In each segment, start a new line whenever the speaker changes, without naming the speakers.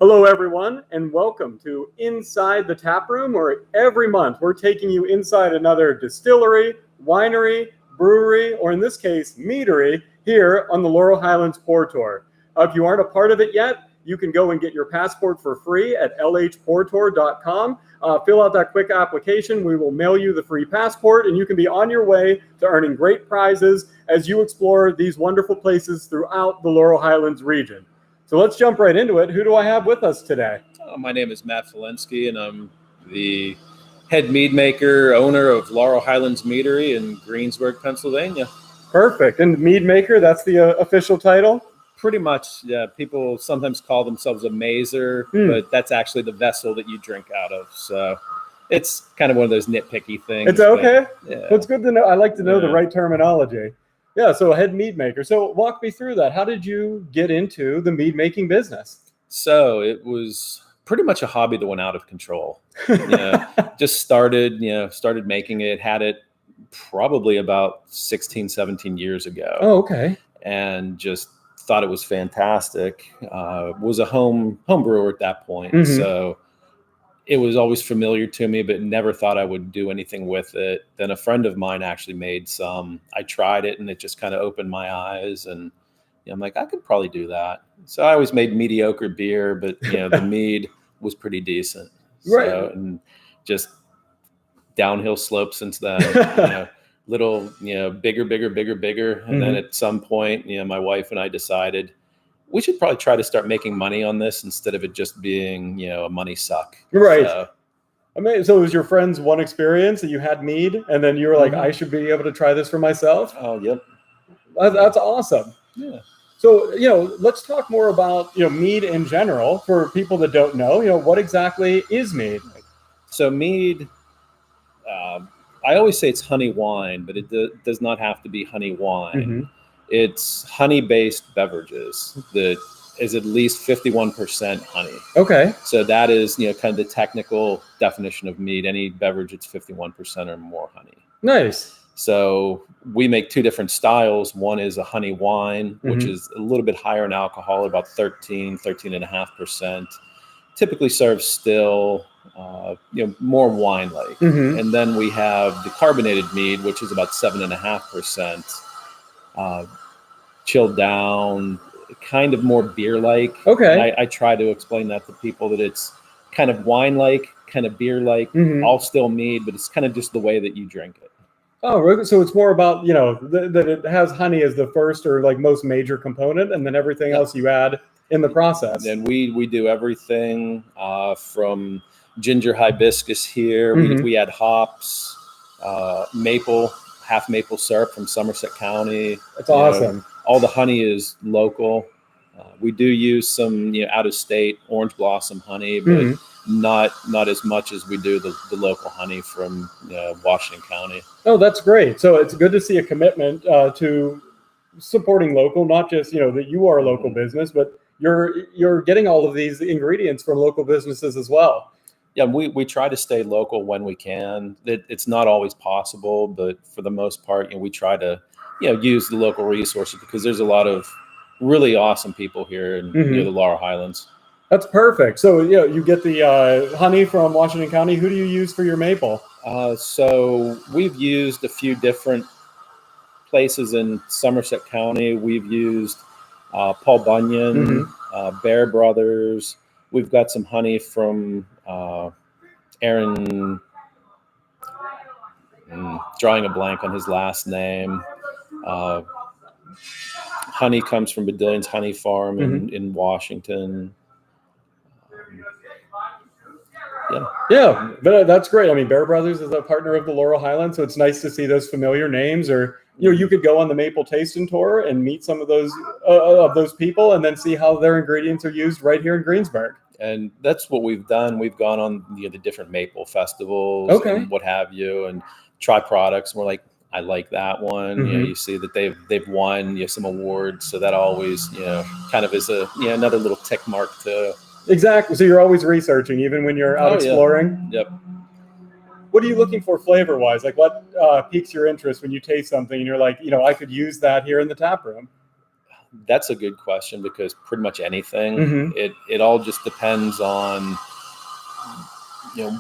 Hello, everyone, and welcome to Inside the Tap Room, where every month we're taking you inside another distillery, winery, brewery, or in this case, meadery, here on the Laurel Highlands Pour Tour. If you aren't a part of it yet, you can go and get your passport for free at lhpourtour.com. Fill out that quick application. We will mail you the free passport, and you can be on your way to earning great prizes as you explore these wonderful places throughout the Laurel Highlands region. So let's jump right into it. Who do I have with us today?
My name is Matt Falenski, and I'm the head mead maker, owner of Laurel Highlands Meadery in Greensburg, Pennsylvania.
Perfect. And mead maker, that's the official title?
Pretty much, yeah. People sometimes call themselves a mazer, but that's actually the vessel that you drink out of. So it's kind of one of those nitpicky things.
It's okay?
Yeah.
Well, it's good to know. I like to know the right terminology. Yeah, so head mead maker. So walk me through that. How did you get into the mead making business?
So it was pretty much a hobby that went out of control. Just started making it, had it probably about 16, 17 years ago.
Oh, okay.
And just thought it was fantastic. Was a home brewer at that point.
Mm-hmm.
So it was always familiar to me, but never thought I would do anything with it. Then a friend of mine actually made some. I tried it, and it just kind of opened my eyes. And I'm like, I could probably do that. So I always made mediocre beer, but the mead was pretty decent.
Right.
So, and just downhill slope since then. Little, bigger. And then at some point, my wife and I decided we should probably try to start making money on this instead of it just being, a money suck.
Right. So it was your friend's one experience that you had mead, and then you were like, I should be able to try this for myself?
Oh, yep.
That's awesome.
Yeah.
So, let's talk more about, mead in general for people that don't know. What exactly is mead?
So mead, I always say it's honey wine, but it does not have to be honey wine. Mm-hmm. It's honey-based beverages that is at least 51% honey.
Okay.
So that is, kind of the technical definition of mead. Any beverage, it's 51% or more honey.
Nice.
So we make two different styles. One is a honey wine, which is a little bit higher in alcohol, about 13.5%. Typically served still, more wine-like. Mm-hmm. And then we have the carbonated mead, which is about 7.5%. Chilled down, kind of more beer-like.
Okay.
I try to explain that to people that it's kind of wine-like, kind of beer-like, all still mead, but it's kind of just the way that you drink it.
Oh, so it's more about, that it has honey as the first or like most major component, and then everything else you add in the process.
And we do everything from ginger hibiscus here. We add hops, half maple syrup from Somerset County.
That's awesome.
All the honey is local. We do use some out of state orange blossom honey, but not as much as we do the local honey from Washington County.
Oh, that's great. So it's good to see a commitment to supporting local, not just that you are a local business, but you're getting all of these ingredients from local businesses as well.
Yeah, we try to stay local when we can. It's not always possible, but for the most part, we try to use the local resources because there's a lot of really awesome people here in the Laurel Highlands.
That's perfect. So you get the honey from Washington County. Who do you use for your maple?
So we've used a few different places in Somerset County. We've used Paul Bunyan, Bear Brothers. We've got some honey from Aaron, drawing a blank on his last name. Honey comes from Badillion's Honey Farm in Washington.
Yeah, but that's great. I mean, Bear Brothers is a partner of the Laurel Highlands, so it's nice to see those familiar names. Or you could go on the Maple Tasting Tour and meet some of those people, and then see how their ingredients are used right here in Greensburg.
And that's what we've done. We've gone on the different maple festivals and what have you, and try products. And we're like, I like that one. You see that they've won some awards, so that always kind of is another little tick mark to.
Exactly. So you're always researching, even when you're out exploring.
Yeah. Yep.
What are you looking for flavor-wise? Like, what piques your interest when you taste something and you're like, I could use that here in the tap room?
That's a good question, because pretty much anything,
Mhm.
it all just depends on,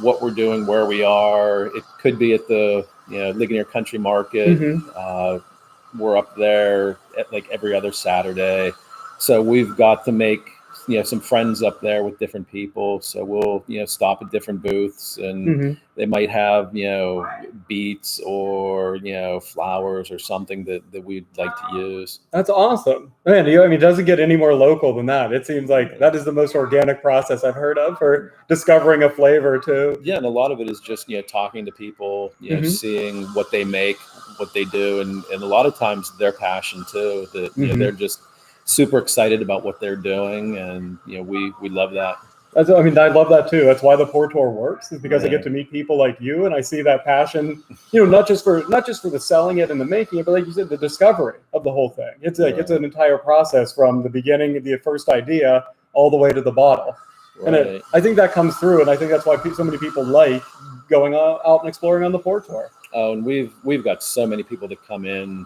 what we're doing, where we are. It could be at the, Ligonier Country Market.
Mhm.
We're up there at like every other Saturday. So we've got to make, some friends up there with different people. So we'll, stop at different booths, and
Mhm.
they might have, beets or, flowers or something that we'd like to use.
That's awesome, man. I mean, it doesn't get any more local than that. It seems like that is the most organic process I've heard of for discovering a flavor too.
Yeah, and a lot of it is just, talking to people,
Mhm.
seeing what they make, what they do, and a lot of times their passion too. That they're
Mhm.
just super excited about what they're doing, and we love that.
I mean, I love that too. That's why the Pour Tour works, is because I
Yeah.
get to meet people like you, and I see that passion. Not just for the selling it and the making it, but like you said, the discovery of the whole thing. It's like it's an entire process from the beginning, the first idea, all the way to the bottle. And
Right.
I think that comes through, and I think that's why so many people like going out and exploring on the Pour Tour.
Oh, and we've got so many people that come in.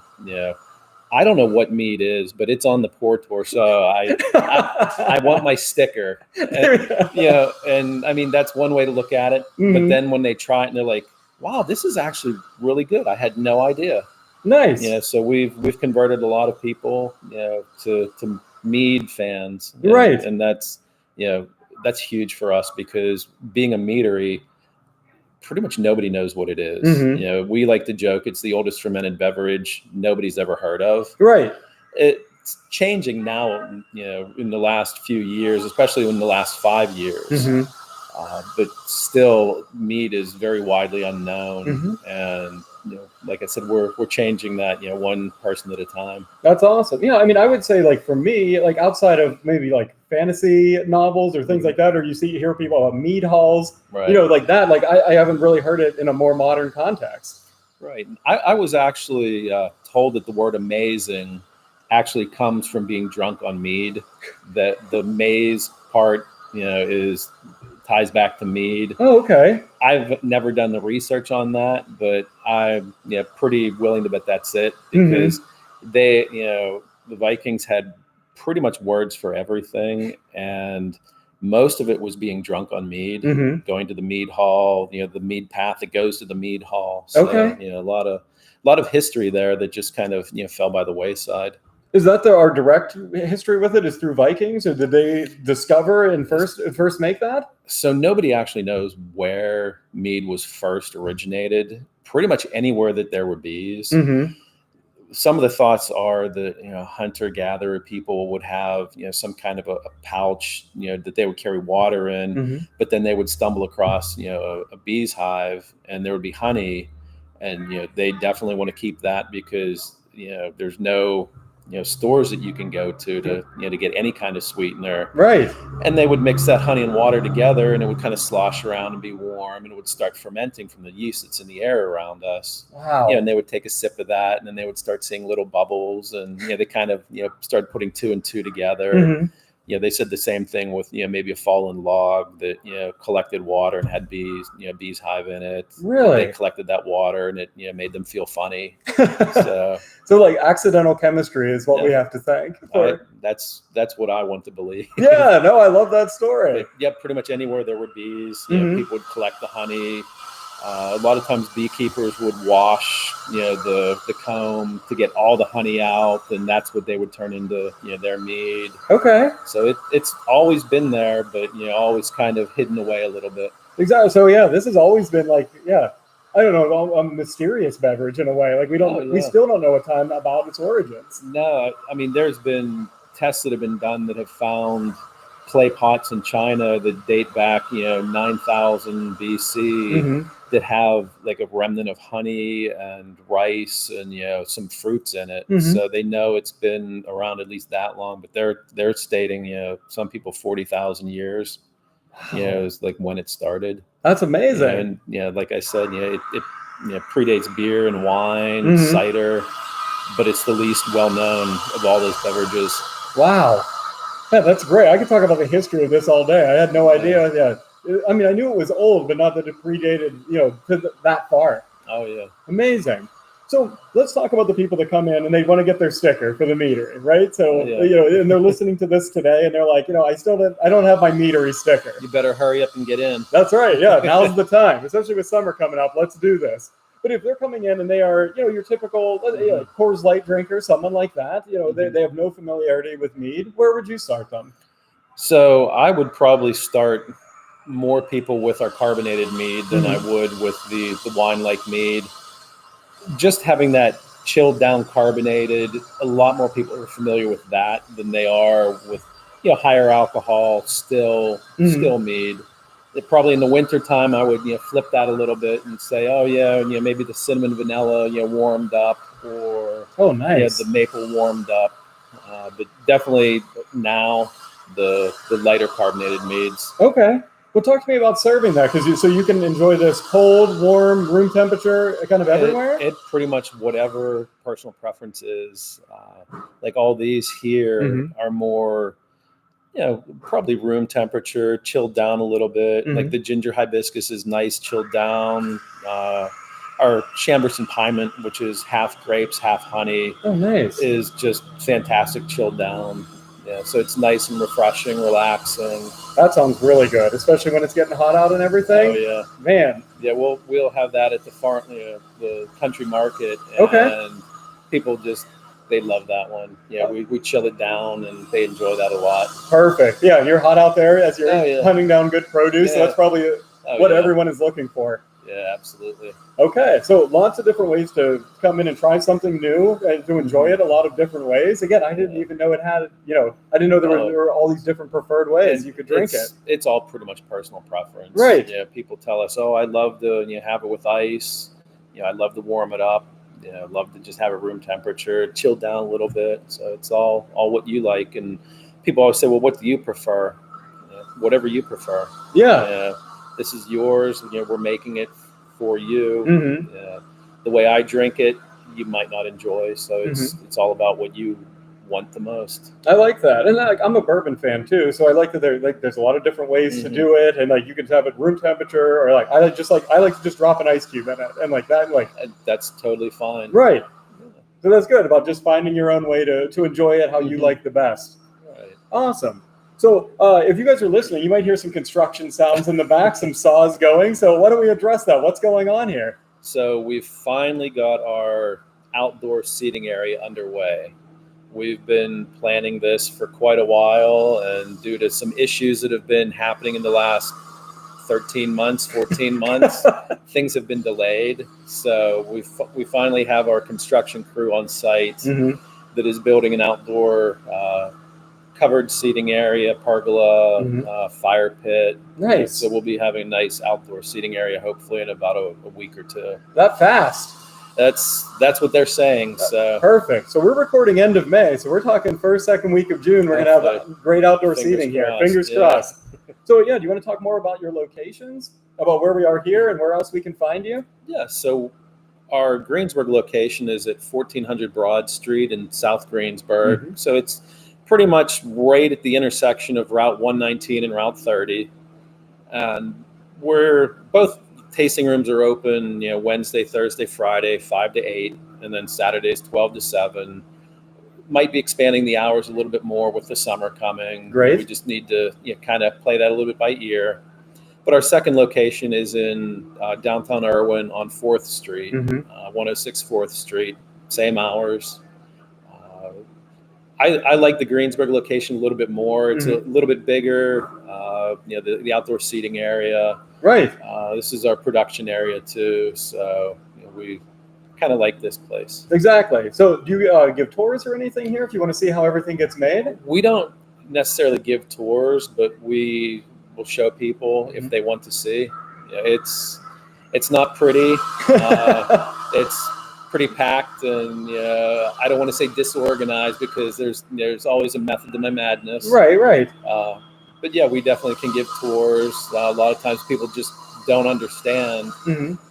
I don't know what mead is, but it's on the Pour Tour, so I want my sticker. And, and I mean, that's one way to look at it.
Mhm.
But then when they try it and they're like, "Wow, this is actually really good. I had no idea."
Nice.
So we've converted a lot of people, to mead fans,
Right.
and that's huge for us, because being a meadery, pretty much nobody knows what it is.
Mhm.
We like to joke it's the oldest fermented beverage nobody's ever heard of.
Right.
It's changing now, in the last few years, especially in the last 5 years.
Mhm.
But still, mead is very widely unknown,
Mhm.
and like I said, we're changing that, one person at a time.
That's awesome. Yeah, I mean, I would say, like, for me, like, outside of maybe like fantasy novels or things like that, or you hear people about mead halls,
Right.
Like that. Like, I haven't really heard it in a more modern context.
Right. I was actually told that the word amazing actually comes from being drunk on mead. That the maize part, is ties back to mead.
Oh, okay.
I've never done the research on that, but I'm pretty willing to bet that's it,
Mhm.
because they, the Vikings had pretty much words for everything, and most of it was being drunk on mead,
Mhm.
going to the mead hall, the mead path that goes to the mead hall. So,
Okay.
a lot of history there that just kind of fell by the wayside.
Is that our direct history with it is through Vikings, or did they discover and first make that?
So nobody actually knows where mead was first originated. Pretty much anywhere that there were bees.
Mm-hmm.
Some of the thoughts are that hunter-gatherer people would have some kind of a pouch that they would carry water in,
Mm-hmm.
but then they would stumble across a bee's hive, and there would be honey, and they definitely want to keep that, because there's no stores that you can go to get any kind of sweetener.
Right.
And they would mix that honey and water together, and it would kind of slosh around and be warm, and it would start fermenting from the yeast that's in the air around us.
Wow.
And they would take a sip of that, and then they would start seeing little bubbles, and they kind of started putting two and two together.
Mm-hmm.
They said the same thing with maybe a fallen log that collected water and had bees, bees hive in it.
Really?
They collected that water, and it made them feel funny.
So like accidental chemistry is what we have to thank for.
That's what I want to believe.
Yeah, no, I love that story.
But, pretty much anywhere there were bees,
Mhm.
people would collect the honey. A lot of times beekeepers would wash, the comb to get all the honey out, and that's what they would turn into, their mead.
Okay.
So it's always been there, but always kind of hidden away a little bit.
Exactly. So yeah, this has always been like, I don't know, a mysterious beverage in a way. Like we still don't know a ton about its origins.
No, I mean, there's been tests that have been done that have found clay pots in China that date back, 9,000 BC.
Mm-hmm.
That have like a remnant of honey and rice and some fruits in it.
Mm-hmm.
So they know it's been around at least that long, but they're stating some people 40,000 years.
Wow.
Is like when it started.
That's amazing.
And like I said, it predates beer and wine,
Mm-hmm.
cider, but it's the least well known of all those beverages.
Wow. Yeah, that's great. I could talk about the history of this all day. I had no idea. Yeah. I mean, I knew it was old, but not that it predated, that far.
Oh yeah.
Amazing. So let's talk about the people that come in and they want to get their sticker for the meadery, right? So,
Yeah.
and they're listening to this today and they're like, I don't have my meadery sticker.
You better hurry up and get in.
That's right. Yeah. Now's the time, especially with summer coming up. Let's do this. But if they're coming in and they are, your typical Coors Light drinker, someone like that, they have no familiarity with mead, where would you start them?
So I would probably start more people with our carbonated mead than I would with the wine like mead. Just having that chilled down carbonated, a lot more people are familiar with that than they are with higher alcohol still mead. Probably in the winter time I would flip that a little bit and say, oh yeah, maybe the cinnamon vanilla warmed up, or
nice,
the maple warmed up, but definitely now the lighter carbonated meads.
Okay. Well, talk to me about serving that, because you can enjoy this cold, warm, room temperature, kind of everywhere.
It pretty much whatever personal preference is. Like all these here are more, probably room temperature, chilled down a little bit. Like the ginger hibiscus is nice, chilled down. Our Chamberson Piment, which is half grapes, half honey,
nice,
is just fantastic, chilled down. Yeah, so it's nice and refreshing, relaxing.
That sounds really good, especially when it's getting hot out and everything.
Oh yeah,
man.
Yeah, we'll have that at the country market, and people they love that one. Yeah, we chill it down, and they enjoy that a lot.
Perfect. Yeah, you're hot out there as you're hunting down good produce. So that's probably what everyone is looking for.
Yeah, absolutely.
Okay, so lots of different ways to come in and try something new and to enjoy it. A lot of different ways. Again, I didn't even know it had. I didn't know there were all these different preferred ways you could drink it.
It's all pretty much personal preference.
Right.
Yeah, people tell us, oh, I love to have it with ice. I love to warm it up. I love to just have it room temperature, chill down a little bit. So it's all what you like. And people always say, well, what do you prefer? Whatever you prefer.
Yeah.
This is yours. We're making it for you. The way I drink it, you might not enjoy. So it's all about what you want the most.
I like that, and I'm a bourbon fan too. So I like that there's a lot of different ways to do it, and you can have it room temperature, or I like to just drop an ice cube in it, and
that's totally fine.
Right. So that's good about just finding your own way to enjoy it how you like the best.
Right.
Awesome. So if you guys are listening, you might hear some construction sounds in the back, some saws going. So why don't we address that? What's going on here?
So we've finally got our outdoor seating area underway. We've been planning this for quite a while, and due to some issues that have been happening in the last 13 months, 14 months, things have been delayed. So we finally have our construction crew on site that is building an outdoor covered seating area, pergola, fire pit.
Nice.
So we'll be having a nice outdoor seating area hopefully in about a week or two.
That fast?
That's what they're saying. So
perfect. So we're recording end of May. So we're talking first, second week of June. We're going to have great outdoor seating here. Fingers crossed. So do you want to talk more about your locations, about where we are here and where else we can find you?
Yeah. So our Greensburg location is at 1400 Broad Street in South Greensburg. So it's pretty much right at the intersection of Route 119 and Route 30. And we're both tasting rooms are open, Wednesday, Thursday, Friday, 5 to 8, and then Saturdays, 12 to 7. Might be expanding the hours a little bit more with the summer coming.
Great.
We just need to kind of play that a little bit by ear. But our second location is in downtown Irwin on 4th Street, 106 4th Street, same hours. I like the Greensburg location a little bit more. It's a little bit bigger, the outdoor seating area.
Right.
This is our production area too, so we kind of like this place.
Exactly. So do you give tours or anything here if you want to see how everything gets made?
We don't necessarily give tours, but we will show people if they want to see. It's not pretty. It's pretty packed, and I don't want to say disorganized because there's always a method to my madness.
Right.
But yeah, we definitely can give tours. A lot of times people just don't understand,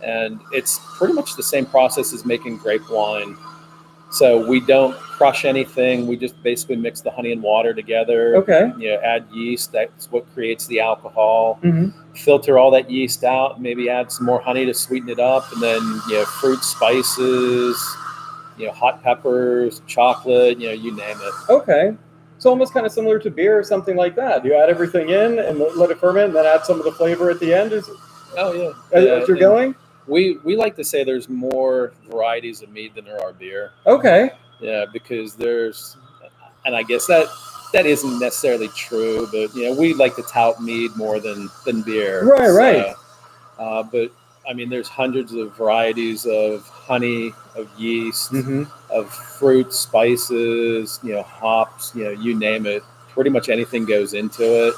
and it's pretty much the same process as making grape wine. So we don't crush anything. We just basically mix the honey and water together.
Okay.
Add yeast. That's what creates the alcohol.
Mm-hmm.
Filter all that yeast out. Maybe add some more honey to sweeten it up, and then fruit, spices, hot peppers, chocolate. You name it.
Okay. So almost kind of similar to beer or something like that. You add everything in and let it ferment, and then add some of the flavor at the end. As you're going?
We like to say there's more varieties of mead than there are beer.
Okay.
Yeah, because and I guess that isn't necessarily true, but we like to tout mead more than beer.
Right.
But I mean, there's hundreds of varieties of honey, of yeast, of fruit, spices, hops, you name it. Pretty much anything goes into it.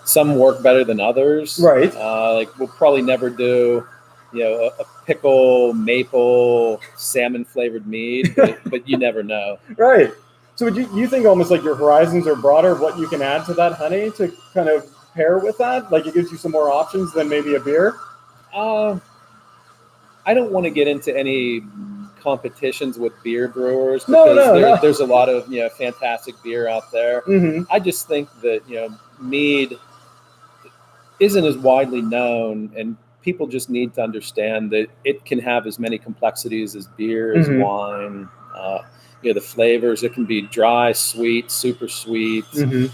Some work better than others.
Right.
Like we'll probably never do, a pickle, maple, salmon flavored mead, but you never know. Right.
So would you think almost like your horizons are broader of what you can add to that honey to kind of pair with that? Like it gives you some more options than maybe a beer?
I don't want to get into any competitions with beer brewers because there's a lot of fantastic beer out there.
Mm-hmm.
I just think that mead isn't as widely known, and people just need to understand that it can have as many complexities as beer, as wine. The flavors, it can be dry, sweet, super sweet,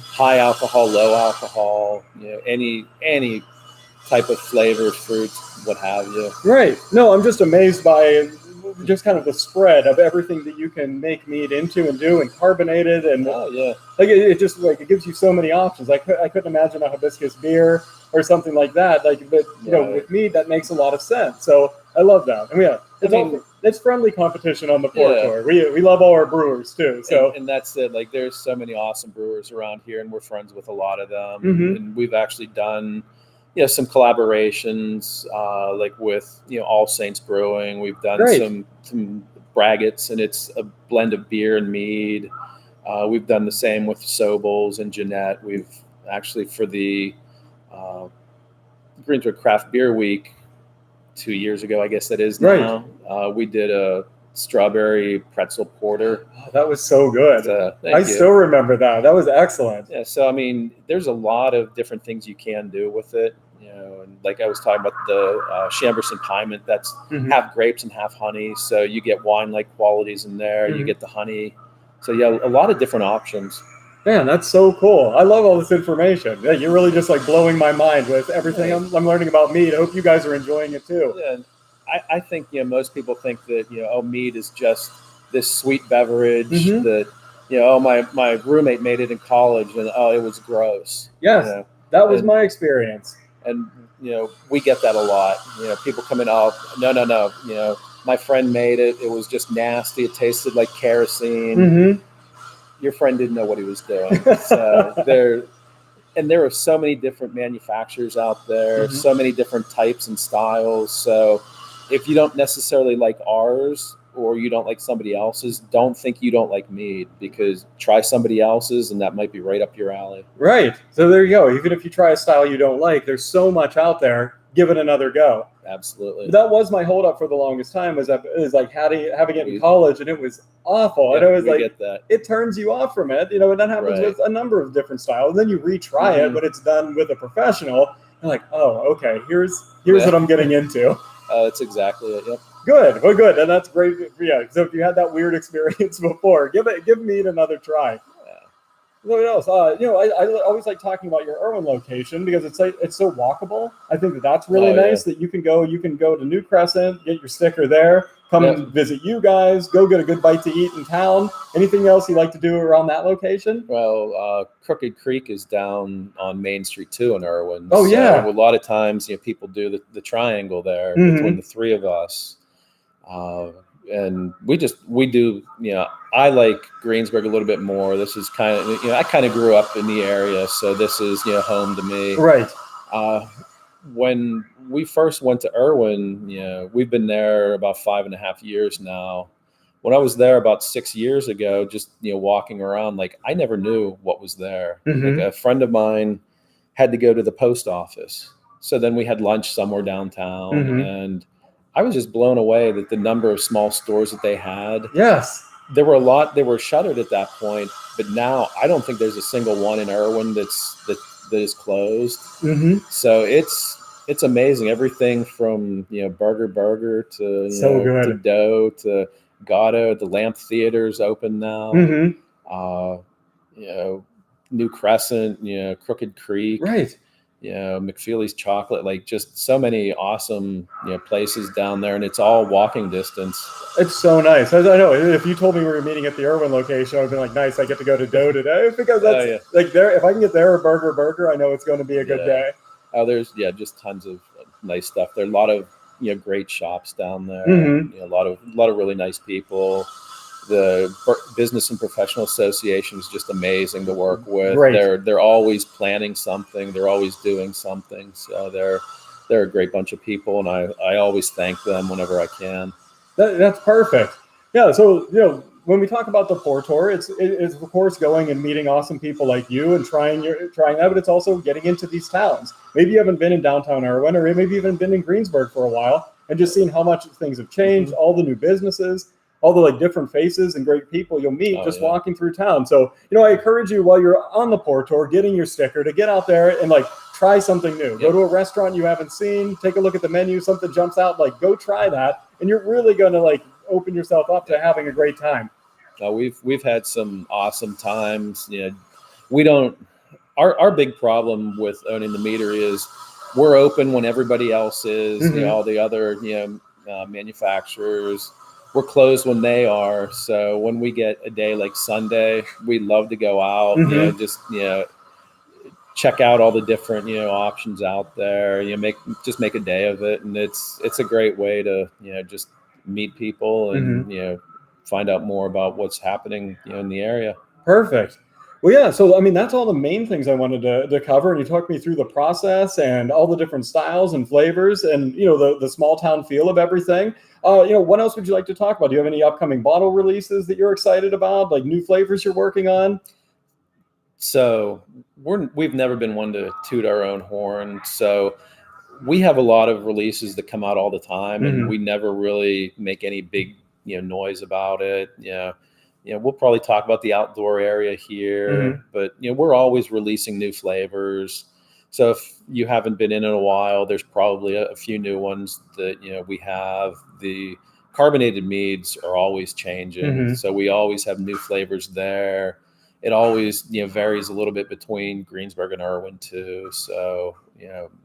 high alcohol, low alcohol, any type of flavor, fruit, what have you.
Right. No, I'm just amazed by just kind of the spread of everything that you can make mead into and do, and carbonated, and like it just like it gives you so many options. I couldn't imagine a hibiscus beer or something like that. Like, but with mead, that makes a lot of sense. So I love that. And it's friendly competition on the Pour Tour. We love all our brewers too. So
and that's it. Like there's so many awesome brewers around here, and we're friends with a lot of them. And we've actually done some collaborations, like with All Saints Brewing. We've done some braggots, and it's a blend of beer and mead. We've done the same with Sobel's and Jeanette. We've actually, for the Greensburg Craft Beer Week 2 years ago, I guess that is now, we did a strawberry pretzel porter.
Oh, that was so good. I still remember that. That was excellent.
Yeah, so I mean, there's a lot of different things you can do with it. And like I was talking about the Chamberson Piment, that's half grapes and half honey. So you get wine-like qualities in there. You get the honey. So a lot of different options.
Man, that's so cool. I love all this information. Yeah, you're really just like blowing my mind with everything I'm learning about mead. I hope you guys are enjoying it too.
Yeah, I think most people think that mead is just this sweet beverage that my roommate made it in college and it was gross.
Yes, that was my experience.
And we get that a lot. People come in, no. My friend made it. It was just nasty. It tasted like kerosene. Your friend didn't know what he was doing. So there are so many different manufacturers out there, so many different types and styles. So if you don't necessarily like ours, or you don't like somebody else's, don't think you don't like mead, because try somebody else's and that might be right up your alley.
Right. So there you go. Even if you try a style you don't like, there's so much out there. Give it another go.
Absolutely.
That was my holdup for the longest time, was like having it in college, and it was awful. And it was like, it turns you off from it, and that happens with a number of different styles. And then you retry it, but it's done with a professional. You're like, oh, okay, here's what I'm getting into.
That's exactly it. Yep.
Good. Well, good. And that's great. Yeah. So if you had that weird experience before, give mead another try. What else? I always like talking about your Irwin location, because it's so walkable. I think that's really nice that you can go to New Crescent, get your sticker there, come and visit you guys, go get a good bite to eat in town. Anything else you like to do around that location?
Well, Crooked Creek is down on Main Street too in Irwin.
Oh,
so a lot of times, people do the triangle there between the three of us. And we do, I like Greensburg a little bit more. This is kind of, I kind of grew up in the area, so this is, home to me.
Right.
When we first went to Irwin, we've been there about 5.5 years now. When I was there about 6 years ago, just, walking around, like I never knew what was there. Like a friend of mine had to go to the post office. So then we had lunch somewhere downtown, and I was just blown away that the number of small stores that they had.
Yes.
there were a lot. They were shuttered at that point, but now I don't think there's a single one in Irwin that is closed.
Mm-hmm.
So it's amazing. Everything from burger to
So good.
to dough to Gatto. The Lamp Theater's open now.
Mm-hmm.
New Crescent. Crooked Creek.
Right.
McFeely's Chocolate. Like just so many awesome places down there, and it's all walking distance.
It's so nice. I know if you told me we were meeting at the Irwin location, I would have been like, nice, I get to go to Dough today, because that's like there. If I can get there a burger, I know it's going to be a good day.
Oh, there's just tons of nice stuff. There are a lot of great shops down there.
Mm-hmm.
A lot of really nice people. The Business and Professional Association is just amazing to work with.
Great.
They're always planning something. They're always doing something. So they're a great bunch of people, and I always thank them whenever I can.
That's perfect. Yeah. So when we talk about the Pour Tour, it's of course going and meeting awesome people like you and trying that, but it's also getting into these towns. Maybe you haven't been in downtown Irwin, or maybe even been in Greensburg for a while, and just seeing how much things have changed, all the new businesses, all the different faces and great people you'll meet walking through town. So I encourage you, while you're on the Pour Tour, getting your sticker, to get out there and try something new. Go to a restaurant you haven't seen, take a look at the menu, something jumps out, go try that, and you're really going to open yourself up to having a great time.
We've had some awesome times. We don't. Our big problem with owning the meadery is we're open when everybody else is.
Mm-hmm.
All the other manufacturers, we're closed when they are. So when we get a day like Sunday, we love to go out.
Mm-hmm.
Just check out all the different options out there. Make a day of it, and it's a great way to just meet people and find out more about what's happening in the area.
Perfect. Well, yeah. So that's all the main things I wanted to cover, and you talked me through the process and all the different styles and flavors, and the small town feel of everything. What else would you like to talk about? Do you have any upcoming bottle releases that you're excited about, like new flavors you're working on?
So we've never been one to toot our own horn. So we have a lot of releases that come out all the time, and we never really make any big noise about it. We'll probably talk about the outdoor area here, but we're always releasing new flavors. So if you haven't been in a while, there's probably a few new ones that we have. The carbonated meads are always changing, so we always have new flavors there. It always varies a little bit between Greensburg and Irwin too. So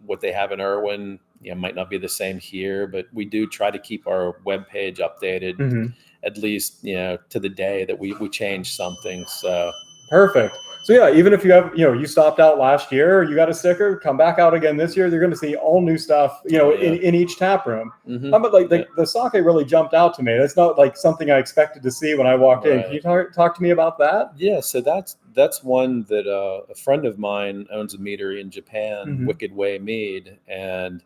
what they have in Irwin might not be the same here, but we do try to keep our webpage updated at least to the day that we change something. So
perfect. So yeah, even if you have you stopped out last year, you got a sticker, come back out again this year, you're going to see all new stuff in each tap room. But the sake really jumped out to me. That's not something I expected to see when I walked in. Can you talk to me about that?
Yeah, so that's one that a friend of mine owns a meadery in Japan, Wicked Way Mead, and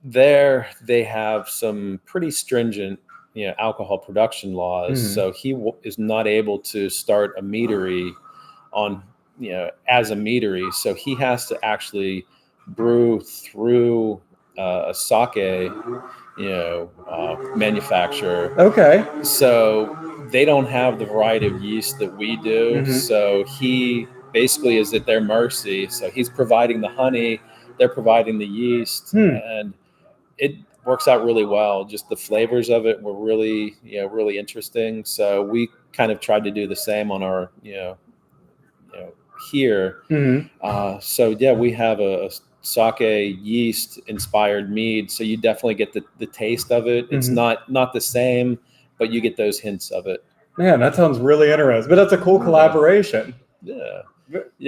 there they have some pretty stringent alcohol production laws. So he is not able to start a meadery on as a meadery, so he has to actually brew through a sake manufacturer.
Okay.
So they don't have the variety of yeast that we do. So he basically is at their mercy. So he's providing the honey, they're providing the yeast, and it works out really well. Just the flavors of it were really really interesting. So we kind of tried to do the same on our here. So yeah, we have a sake yeast inspired mead. So you definitely get the taste of it. It's not the same, but you get those hints of it.
Man, that sounds really interesting. But that's a cool collaboration.
Yeah,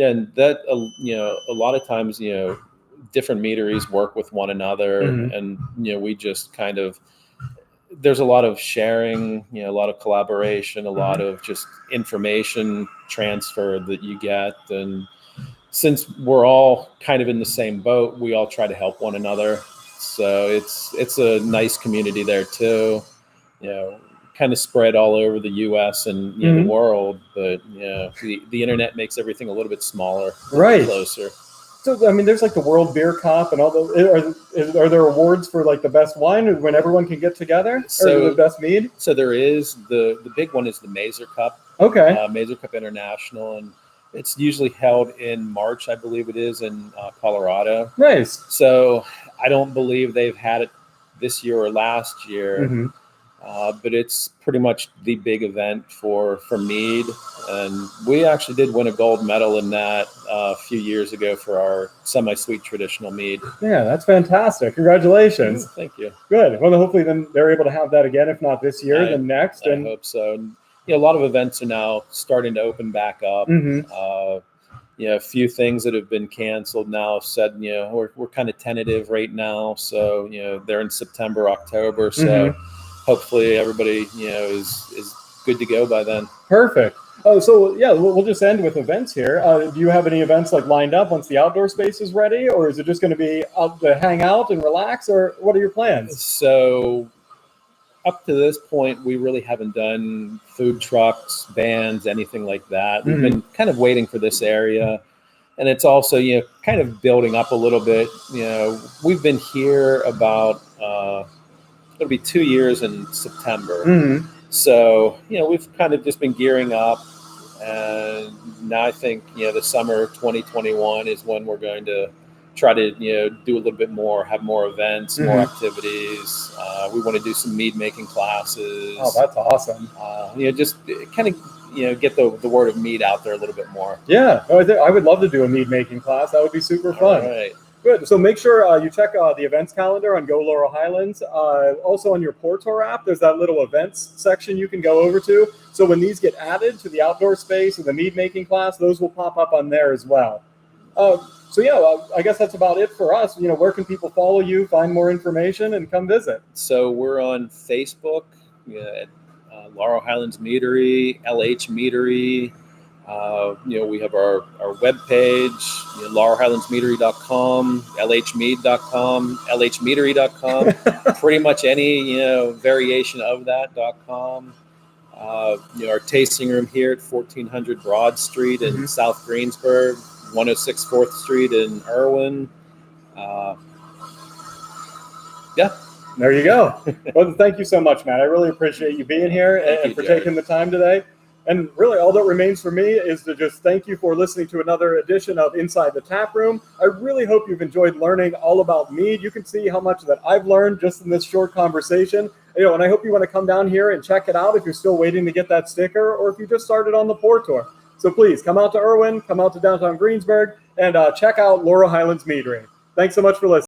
and that a lot of times different meaderies work with one another, and we just kind of. There's a lot of sharing, a lot of collaboration, a lot of just information transfer that you get. And since we're all kind of in the same boat, we all try to help one another. So it's a nice community there too, kind of spread all over the U.S. and the world. But the internet makes everything a little bit smaller,
right?
Closer.
So, I mean, there's like the World Beer Cup and all those. Are there awards for like the best wine when everyone can get together? Or the best mead?
So there is the big one is the Mazer Cup.
Okay.
Mazer Cup International, and it's usually held in March, I believe it is, in Colorado.
Nice.
So I don't believe they've had it this year or last year.
Mm-hmm.
But it's pretty much the big event for mead, and we actually did win a gold medal in that a few years ago for our semi-sweet traditional mead.
Yeah, that's fantastic. Congratulations.
Thank you.
Good. Well, hopefully then they're able to have that again. If not this year, then next.
I hope so. And, a lot of events are now starting to open back up.
Mm-hmm.
A few things that have been canceled now said, we're kind of tentative right now. So, they're in September, October. So. Mm-hmm. Hopefully everybody, is good to go by then.
Perfect. Oh, so yeah, we'll just end with events here. Do you have any events like lined up once the outdoor space is ready, or is it just going to be out to hang out and relax, or what are your plans?
So up to this point, we really haven't done food trucks, bands, anything like that. We've been kind of waiting for this area. And it's also, kind of building up a little bit. We've been here about, it'll be 2 years in September.
Mm-hmm.
So, we've kind of just been gearing up. And now I think, the summer 2021 is when we're going to try to, do a little bit more, have more events, more activities. We want to do some mead making classes.
Oh, that's awesome.
Just kind of, get the word of mead out there a little bit more.
Yeah, I would love to do a mead making class. That would be super fun.
All right.
Good. So make sure you check the events calendar on Go Laurel Highlands. Also on your Portor app, there's that little events section you can go over to. So when these get added to the outdoor space or the mead making class, those will pop up on there as well. So yeah, I guess that's about it for us. Where can people follow you, find more information, and come visit?
So we're on Facebook at Laurel Highlands Meadery, LH Meadery. We have our webpage, laurelhighlandsmeadery.com, lhmead.com, lhmeadery.com, pretty much any, variation of that.com. Our tasting room here at 1400 Broad Street in South Greensburg, 106 4th Street in Irwin.
There you go. Well, thank you so much, Matt. I really appreciate you being here and for taking the time today. And really, all that remains for me is to just thank you for listening to another edition of Inside the Tap Room. I really hope you've enjoyed learning all about mead. You can see how much that I've learned just in this short conversation. And I hope you want to come down here and check it out if you're still waiting to get that sticker, or if you just started on the Portor. So please come out to Irwin, come out to downtown Greensburg, and check out Laurel Highlands Meadery. Thanks so much for listening.